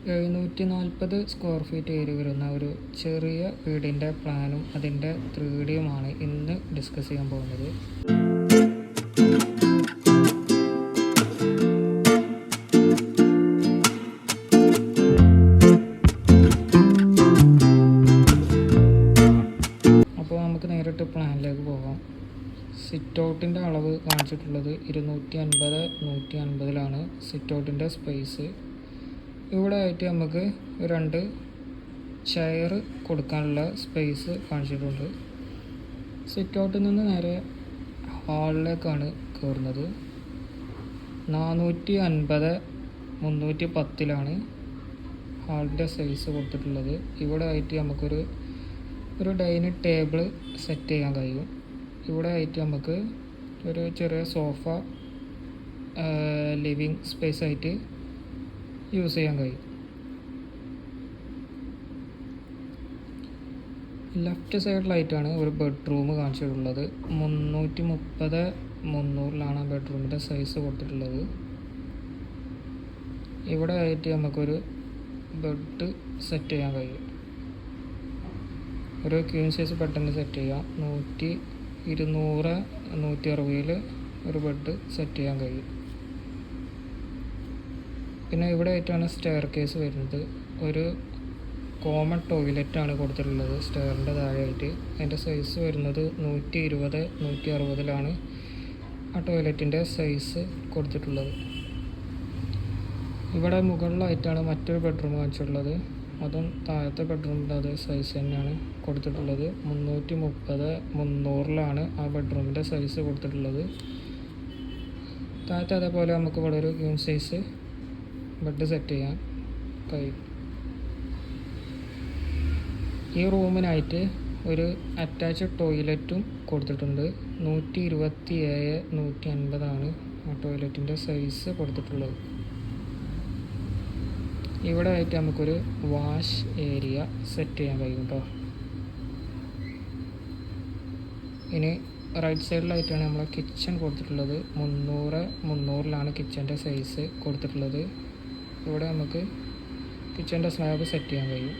740 square feet area വരുന്ന ഒരു ചെറിയ വീടിൻ്റെ പ്ലാനും അതിൻ്റെ 3Dയുമാണ് ഇന്ന് ഡിസ്കസ് ചെയ്യാൻ പോകുന്നത്. അപ്പോൾ നമുക്ക് നേരിട്ട് പ്ലാനിലേക്ക് പോകാം. സിറ്റ് ഔട്ടിൻ്റെ അളവ് കാണിച്ചിട്ടുള്ളത് 250-150 സിറ്റ് ഔട്ടിൻ്റെ സ്പേസ്. ഇവിടെ ആയിട്ട് നമുക്ക് 2 ചെയർ കൊടുക്കാനുള്ള സ്പേസ് കാണിച്ചിട്ടുണ്ട്. സിറ്റ് ഔട്ടിൽ നിന്ന് നേരെ ഹാളിലേക്കാണ് കയറുന്നത്. 450-310 ഹാളിൻ്റെ സൈസ് കൊടുത്തിട്ടുള്ളത്. ഇവിടെ ആയിട്ട് നമുക്കൊരു ഡൈനിങ് ടേബിൾ സെറ്റ് ചെയ്യാൻ കഴിയും. ഇവിടെ ആയിട്ട് നമുക്ക് ഒരു ചെറിയ സോഫ ലിവിങ് സ്പേസ് ആയിട്ട് യൂസ് ചെയ്യാൻ കഴിയും. ലെഫ്റ്റ് സൈഡിലായിട്ടാണ് ഒരു ബെഡ്റൂം കാണിച്ചിട്ടുള്ളത്. 330-300 ബെഡ്റൂമിൻ്റെ സൈസ് കൊടുത്തിട്ടുള്ളത്. ഇവിടെ ആയിട്ട് നമുക്കൊരു ബെഡ് സെറ്റ് ചെയ്യാൻ കഴിയും. ഒരു ക്വീൻ സൈസ് ബെഡ് സെറ്റ് ചെയ്യാം. 100-160 ഒരു ബെഡ് സെറ്റ് ചെയ്യാൻ കഴിയും. പിന്നെ ഇവിടെ ആയിട്ടാണ് സ്റ്റെയർ കേസ് വരുന്നത്. ഒരു കോമൺ ടോയ്ലറ്റാണ് കൊടുത്തിട്ടുള്ളത് സ്റ്റെയറിൻ്റെ താഴെയായിട്ട്. അതിൻ്റെ സൈസ് വരുന്നത് 120-160 ആ ടോയ്ലറ്റിൻ്റെ സൈസ് കൊടുത്തിട്ടുള്ളത്. ഇവിടെ മുകളിലായിട്ടാണ് മറ്റൊരു ബെഡ്റൂം കാണിച്ചിട്ടുള്ളത്. അതും താഴത്തെ ബെഡ്റൂമിൻ്റെ അതേ സൈസ് തന്നെയാണ് കൊടുത്തിട്ടുള്ളത്. 330-300 ആ ബെഡ്റൂമിൻ്റെ സൈസ് കൊടുത്തിട്ടുള്ളത്. താഴത്തെ അതേപോലെ നമുക്ക് ഇവിടെ ഒരു ക്വീൻ സൈസ് ബെഡ് സെറ്റ് ചെയ്യാൻ കഴിയും. ഈ റൂമിനായിട്ട് ഒരു അറ്റാച്ച്ഡ് ടോയ്ലറ്റും കൊടുത്തിട്ടുണ്ട്. 127-150 ആ ടോയ്ലറ്റിൻ്റെ സൈസ് കൊടുത്തിട്ടുള്ളത്. ഇവിടെ ആയിട്ട് നമുക്കൊരു വാഷ് ഏരിയ സെറ്റ് ചെയ്യാൻ കഴിയും കേട്ടോ. ഇനി റൈറ്റ് സൈഡിലായിട്ടാണ് നമ്മളെ കിച്ചൺ കൊടുത്തിട്ടുള്ളത്. 300-300 കിച്ചൻ്റെ സൈസ് കൊടുത്തിട്ടുള്ളത്. ഇവിടെ നമുക്ക് കിച്ചൻ്റെ സ്ലാബ് സെറ്റ് ചെയ്യാൻ കഴിയും.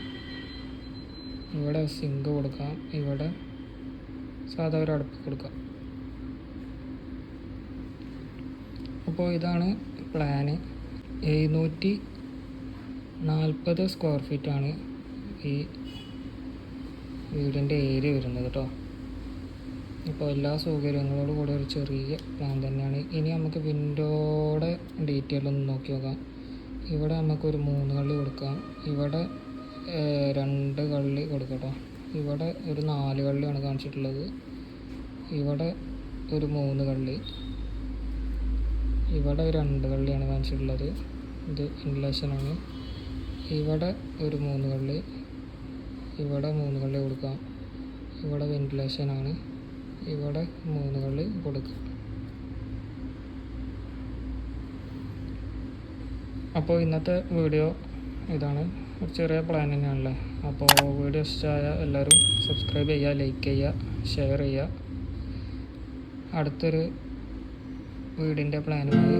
ഇവിടെ സിങ്ക് കൊടുക്കാം. ഇവിടെ സാധാ ഒരു അടുപ്പ് കൊടുക്കാം. അപ്പോൾ ഇതാണ് പ്ലാന്. 740 സ്ക്വയർ ഫീറ്റാണ് ഈ വീടിൻ്റെ ഏരിയ വരുന്നത് കേട്ടോ. ഇപ്പോൾ എല്ലാ സൗകര്യങ്ങളോടും കൂടെ ഒരു ചെറിയ പ്ലാൻ തന്നെയാണ്. ഇനി നമുക്ക് വിൻഡോയുടെ ഡീറ്റെയിൽ ഒന്ന് നോക്കി നോക്കാം. ഇവിടെ നമുക്കൊരു 3 കള്ളി കൊടുക്കാം. ഇവിടെ 2 കള്ളി കൊടുക്കാം കേട്ടോ. ഇവിടെ ഒരു 4 കള്ളിയാണ് കാണിച്ചിട്ടുള്ളത്. ഇവിടെ ഒരു 3 കള്ളി. ഇവിടെ 2 കള്ളിയാണ് കാണിച്ചിട്ടുള്ളത്. ഇത് വെന്റിലേഷനാണ്. ഇവിടെ ഒരു 3 കള്ളി. ഇവിടെ 3 കള്ളി കൊടുക്കാം. ഇവിടെ വെന്റിലേഷനാണ്. ഇവിടെ 3 കള്ളി കൊടുക്കാം. അപ്പോൾ ഇന്നത്തെ വീഡിയോ ഇതാണ്. ഒരു ചെറിയ പ്ലാൻ തന്നെയാണല്ലേ. അപ്പോൾ വീഡിയോ ഇഷ്ടമായ എല്ലാവരും സബ്സ്ക്രൈബ് ചെയ്യുക, ലൈക്ക് ചെയ്യുക, ഷെയർ ചെയ്യുക. അടുത്തൊരു വീടിൻ്റെ പ്ലാനുമായി